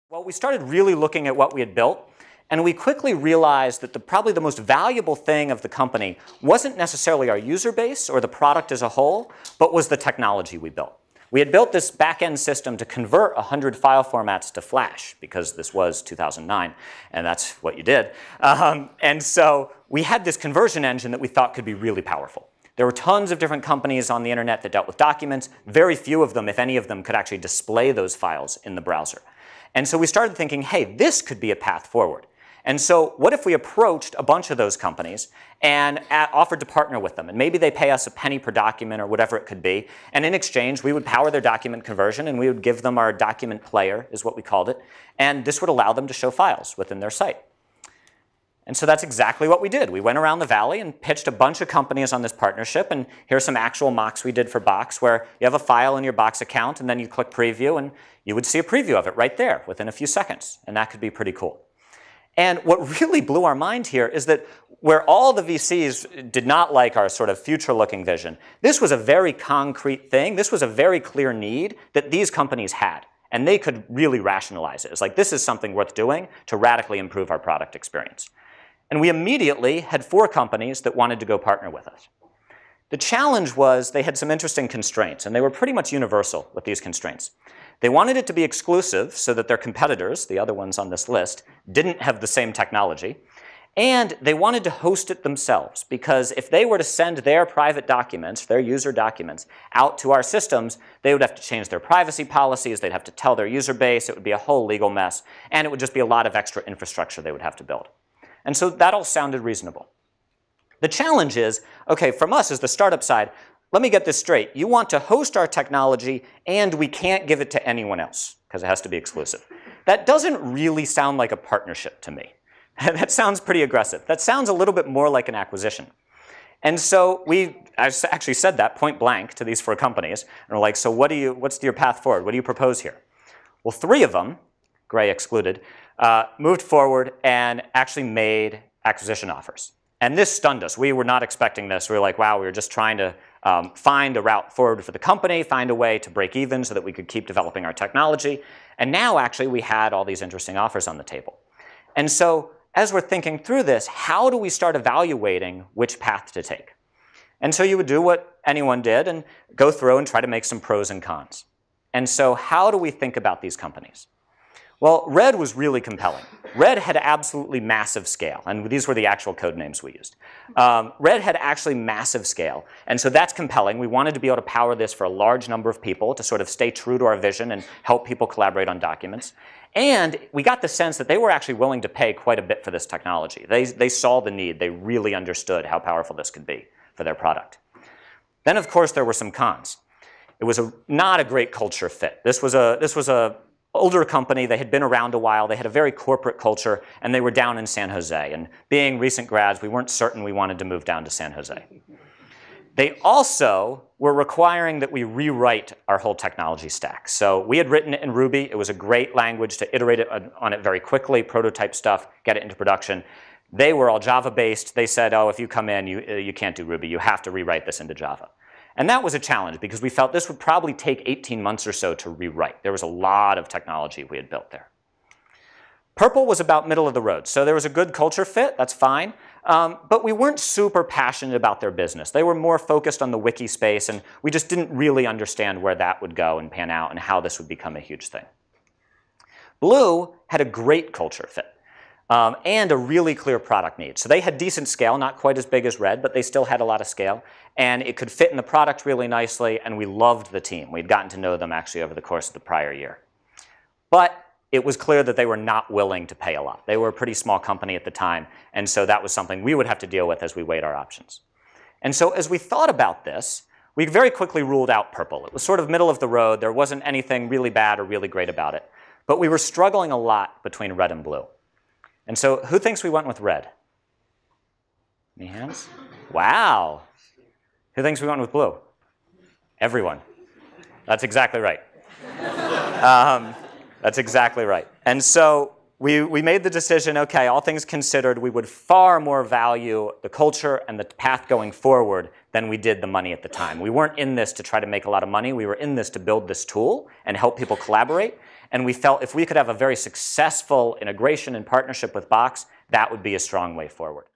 Well, we started really looking at what we had built, and we quickly realized that probably the most valuable thing of the company wasn't necessarily our user base or the product as a whole, but was the technology we built. We had built this back-end system to convert 100 file formats to Flash, because this was 2009, and that's what you did. And so we had this conversion engine that we thought could be really powerful. There were tons of different companies on the internet that dealt with documents. Very few of them, if any of them, could actually display those files in the browser. And so we started thinking, hey, this could be a path forward. And so what if we approached a bunch of those companies and offered to partner with them? And maybe they pay us a penny per document or whatever it could be. And in exchange, we would power their document conversion, and we would give them our document player, is what we called it. And this would allow them to show files within their site. And so that's exactly what we did. We went around the valley and pitched a bunch of companies on this partnership. And here's some actual mocks we did for Box, where you have a file in your Box account, and then you click preview, and you would see a preview of it right there within a few seconds. And that could be pretty cool. And what really blew our mind here is that where all the VCs did not like our sort of future-looking vision, this was a very concrete thing. This was a very clear need that these companies had. And they could really rationalize it. It's like, this is something worth doing to radically improve our product experience. And we immediately had 4 companies that wanted to go partner with us. The challenge was they had some interesting constraints, and they were pretty much universal with these constraints. They wanted it to be exclusive so that their competitors, the other ones on this list, didn't have the same technology. And they wanted to host it themselves, because if they were to send their private documents, their user documents, out to our systems, they would have to change their privacy policies, they'd have to tell their user base, it would be a whole legal mess, and it would just be a lot of extra infrastructure they would have to build. And so that all sounded reasonable. The challenge is, okay, from us as the startup side, let me get this straight. You want to host our technology, and we can't give it to anyone else, because it has to be exclusive. That doesn't really sound like a partnership to me. That sounds pretty aggressive. That sounds a little bit more like an acquisition. And so I actually said that point blank to these 4 companies. And we're like, so what's your path forward? What do you propose here? Well, 3 of them, Gray excluded, moved forward and actually made acquisition offers. And this stunned us. We were not expecting this. We were like, wow, we were just trying to find a route forward for the company, find a way to break even so that we could keep developing our technology. And now, actually, we had all these interesting offers on the table. And so as we're thinking through this, how do we start evaluating which path to take? And so you would do what anyone did and go through and try to make some pros and cons. And so how do we think about these companies? Well, Red was really compelling. Red had absolutely massive scale, and these were the actual code names we used. Red had actually massive scale, and so that's compelling. We wanted to be able to power this for a large number of people to sort of stay true to our vision and help people collaborate on documents. And we got the sense that they were actually willing to pay quite a bit for this technology. They saw the need. They really understood how powerful this could be for their product. Then, of course, there were some cons. It was not a great culture fit. This was a older company. They had been around a while. They had a very corporate culture, and they were down in San Jose. And being recent grads, we weren't certain we wanted to move down to San Jose. They also were requiring that we rewrite our whole technology stack. So we had written it in Ruby. It was a great language to iterate on it very quickly, prototype stuff, get it into production. They were all Java-based. They said, oh, if you come in, you can't do Ruby. You have to rewrite this into Java. And that was a challenge, because we felt this would probably take 18 months or so to rewrite. There was a lot of technology we had built there. Purple was about middle of the road. So there was a good culture fit. That's fine. But we weren't super passionate about their business. They were more focused on the wiki space, and we just didn't really understand where that would go and pan out and how this would become a huge thing. Blue had a great culture fit. And a really clear product need. So they had decent scale, not quite as big as Red, but they still had a lot of scale. And it could fit in the product really nicely, and we loved the team. We'd gotten to know them actually over the course of the prior year. But it was clear that they were not willing to pay a lot. They were a pretty small company at the time, and so that was something we would have to deal with as we weighed our options. And so as we thought about this, we very quickly ruled out Purple. It was sort of middle of the road. There wasn't anything really bad or really great about it. But we were struggling a lot between Red and Blue. And so who thinks we went with Red? Any hands? Wow. Who thinks we went with Blue? Everyone. That's exactly right. That's exactly right. And so we made the decision, okay, all things considered, we would far more value the culture and the path going forward than we did the money at the time. We weren't in this to try to make a lot of money. We were in this to build this tool and help people collaborate. And we felt if we could have a very successful integration and partnership with Box, that would be a strong way forward.